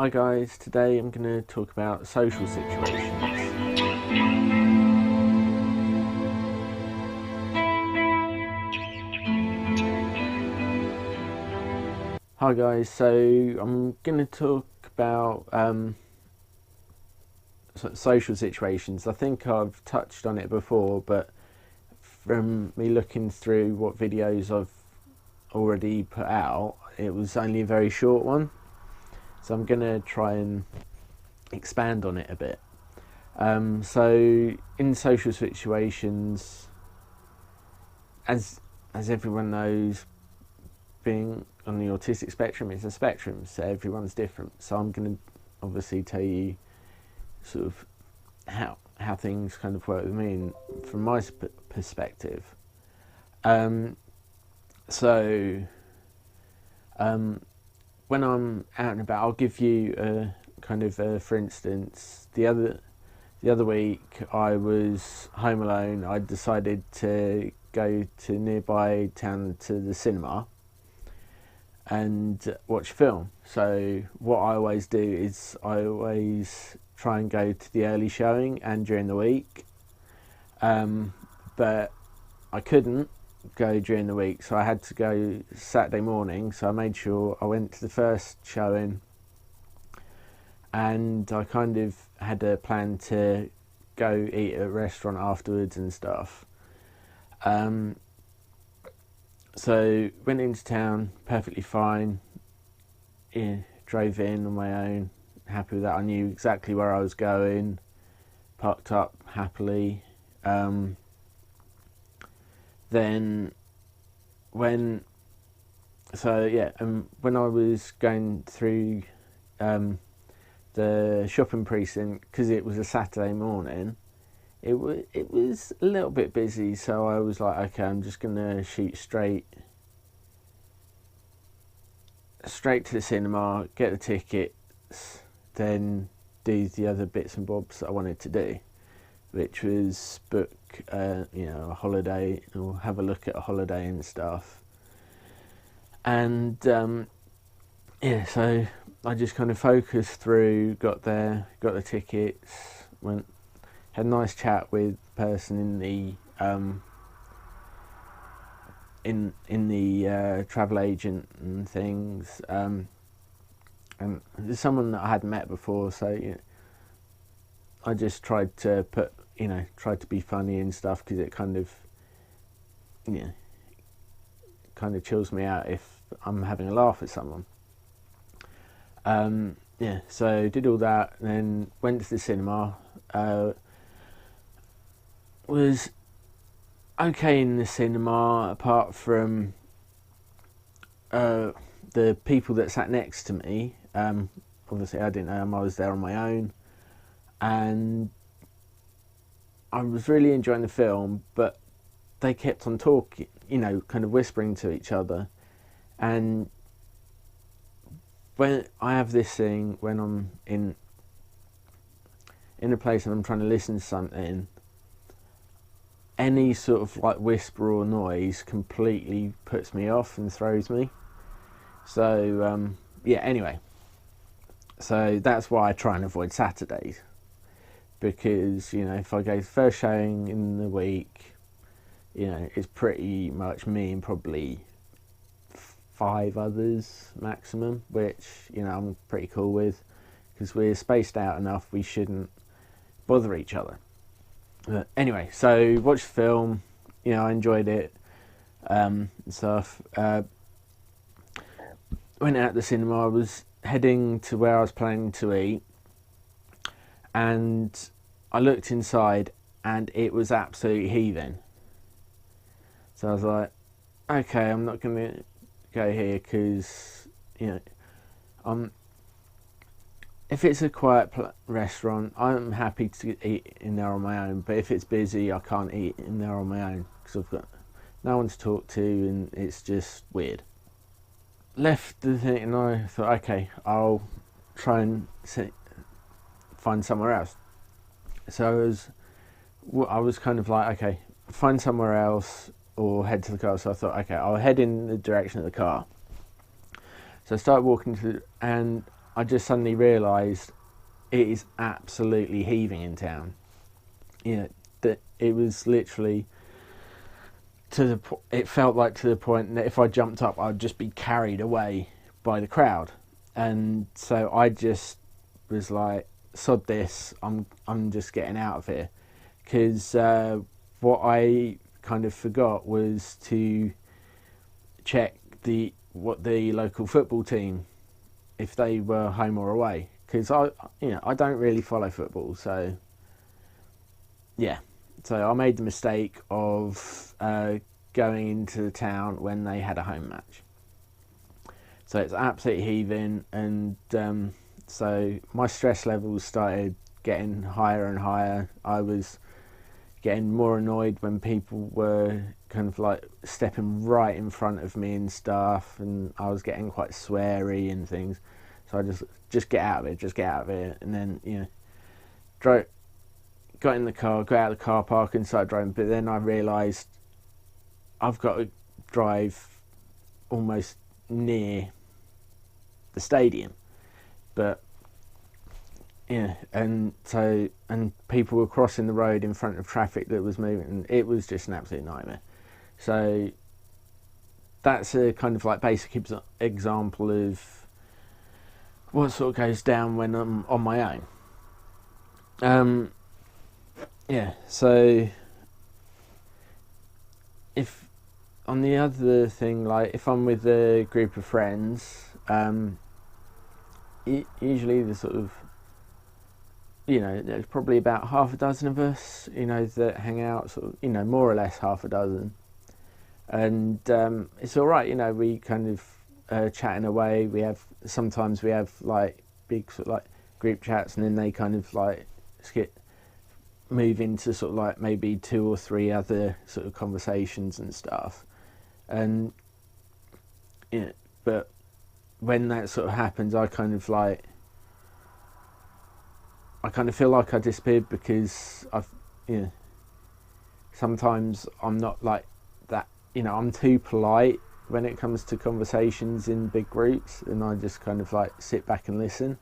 Hi guys, today I'm going to talk about social situations. Hi guys, so I'm going to talk about social situations. I think I've touched on it before, but from me looking through what videos I've already put out, it was only a very short one. So I'm going to try and expand on it a bit. So in social situations, as everyone knows, being on the autistic spectrum is a spectrum, so everyone's different. So I'm going to obviously tell you sort of how things kind of work with me and from my perspective. So when I'm out and about, I'll give you a kind of for instance, the other week I was home alone. I decided to go to nearby town to the cinema and watch a film. So what I always do is I always try and go to the early showing and during the week, but I couldn't go during the week, so I had to go Saturday morning. So I made sure I went to the first showing, and I kind of had a plan to go eat at a restaurant afterwards and stuff. So went into town, perfectly fine. Yeah, drove in on my own, happy with that. I knew exactly where I was going, parked up happily. Then when I was going through the shopping precinct, because it was a Saturday morning, it was a little bit busy, so I was like, okay, I'm just gonna shoot straight to the cinema, get the tickets, then do the other bits and bobs that I wanted to do, which was book a holiday or have a look at a holiday and stuff. And so I just kind of focused through, got there, got the tickets, had a nice chat with the person in the travel agent and things, and there's someone that I hadn't met before, so I just tried to be funny and stuff, because it kind of chills me out if I'm having a laugh with someone. So did all that, and then went to the cinema. Was okay in the cinema, apart from the people that sat next to me. Obviously I didn't know them, I was there on my own, and I was really enjoying the film, but they kept on talking, kind of whispering to each other. And when I have this thing, when I'm in a place and I'm trying to listen to something, any sort of like whisper or noise completely puts me off and throws me. So anyway, so that's why I try and avoid Saturdays, because if I go first showing in the week, it's pretty much me and probably 5 others maximum, which I'm pretty cool with, because we're spaced out enough, we shouldn't bother each other. But anyway, so watched the film, I enjoyed it and stuff. Went out the cinema, I was heading to where I was planning to eat, and I looked inside and it was absolutely heaving. So I was like, okay, I'm not going to go here, because if it's a quiet restaurant, I'm happy to eat in there on my own. But if it's busy, I can't eat in there on my own, because I've got no one to talk to and it's just weird. Left the thing and I thought, okay, I'll try and find somewhere else. So I was kind of like, okay, find somewhere else or head to the car. So I thought, okay, I'll head in the direction of the car. So I started walking and I just suddenly realised it is absolutely heaving in town. That it was literally it felt like to the point that if I jumped up, I'd just be carried away by the crowd. And so I just was like, sod this, I'm just getting out of here. Because what I kind of forgot was to check what the local football team, if they were home or away. Because I don't really follow football, so yeah. So I made the mistake of going into the town when they had a home match. So it's absolutely heaving, and so my stress levels started getting higher and higher. I was getting more annoyed when people were kind of like stepping right in front of me and stuff, and I was getting quite sweary and things. So I just get out of it, just get out of it, and then got in the car, got out of the car park and started driving. But then I realised I've got to drive almost near the stadium. But and people were crossing the road in front of traffic that was moving, and it was just an absolute nightmare. So that's a kind of like basic example of what sort of goes down when I'm on my own. So if on the other thing, like if I'm with a group of friends, usually the sort of, there's probably about half a dozen of us, that hang out, sort of, more or less half a dozen. And it's all right, we kind of chatting away. Sometimes we have like big sort of like group chats, and then they kind of like move into sort of like maybe 2 or 3 other sort of conversations and stuff. And but when that sort of happens, I kind of feel like I disappeared, because sometimes I'm not like that, I'm too polite when it comes to conversations in big groups, and I just kind of like sit back and listen.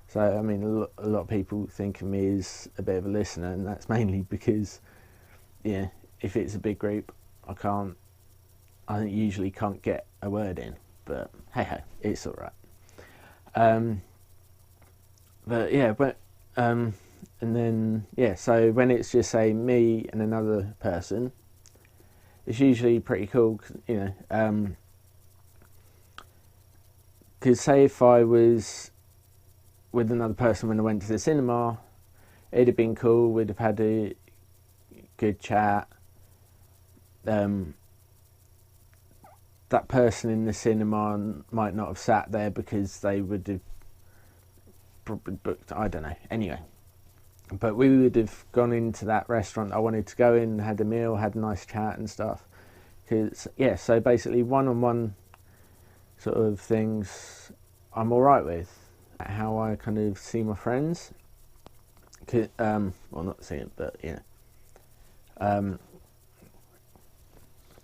So I mean, a lot of people think of me as a bit of a listener, and that's mainly because if it's a big group, I usually can't get a word in, but hey ho, it's all right. And then so when it's just say me and another person, it's usually pretty cool, because say if I was with another person when I went to the cinema, it'd have been cool, we'd have had a good chat. That person in the cinema might not have sat there because they would have probably booked, I don't know, anyway. But we would have gone into that restaurant I wanted to go in, had a meal, had a nice chat and stuff. So basically one-on-one sort of things I'm alright with. How I kind of see my friends. Well, not see it, but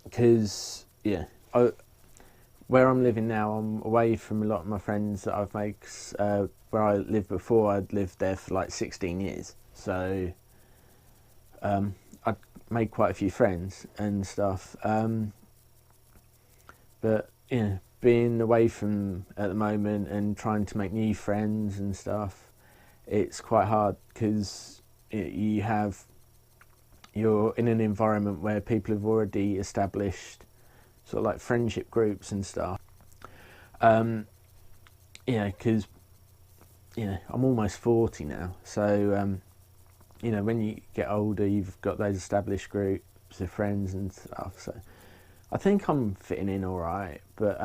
because where I'm living now, I'm away from a lot of my friends that I've made. Where I lived before, I'd lived there for like 16 years, so I'd made quite a few friends and stuff. But being away from at the moment and trying to make new friends and stuff, it's quite hard, because you're in an environment where people have already established sort of like friendship groups and stuff. Because I'm almost 40 now, so when you get older, you've got those established groups of friends and stuff. So I think I'm fitting in all right, but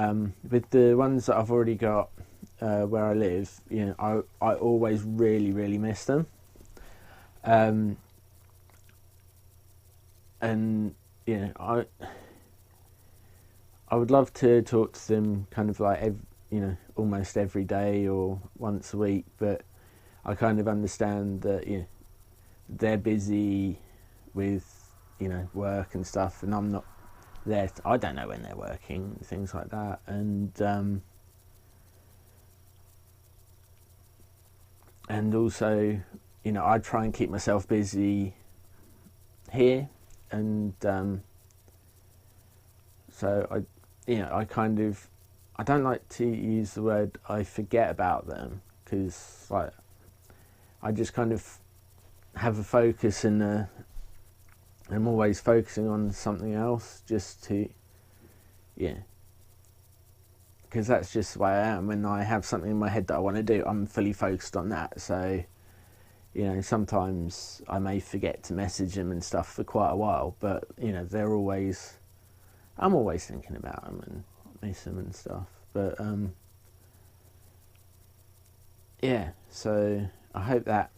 with the ones that I've already got where I live, I always really, really miss them. And I would love to talk to them kind of like almost every day or once a week, but I kind of understand that they're busy with work and stuff, and I'm not there. I don't know when they're working, things like that, and and also, you know, I try and keep myself busy here, and so I kind of, I don't like to use the word I forget about them, because like I just kind of have a focus, and I'm always focusing on something else, just to, yeah, because that's just the way I am. When I have something in my head that I want to do, I'm fully focused on that. So, you know, sometimes I may forget to message them and stuff for quite a while, but, you know, I'm always thinking about them and miss them and stuff. But, yeah, so I hope that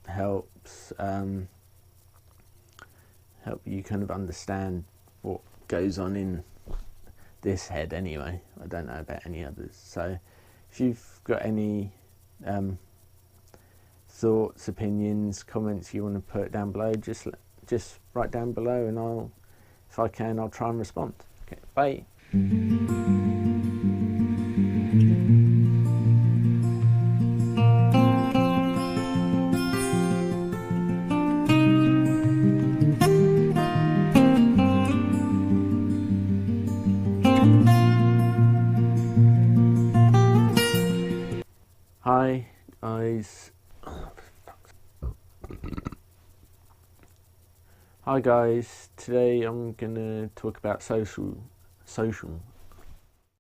helps, help you kind of understand what goes on in this head anyway. I don't know about any others. So if you've got any thoughts, opinions, comments you want to put down below, just write down below, and if I can, I'll try and respond. Okay, bye. Hi guys. Hi guys. Today I'm gonna talk about social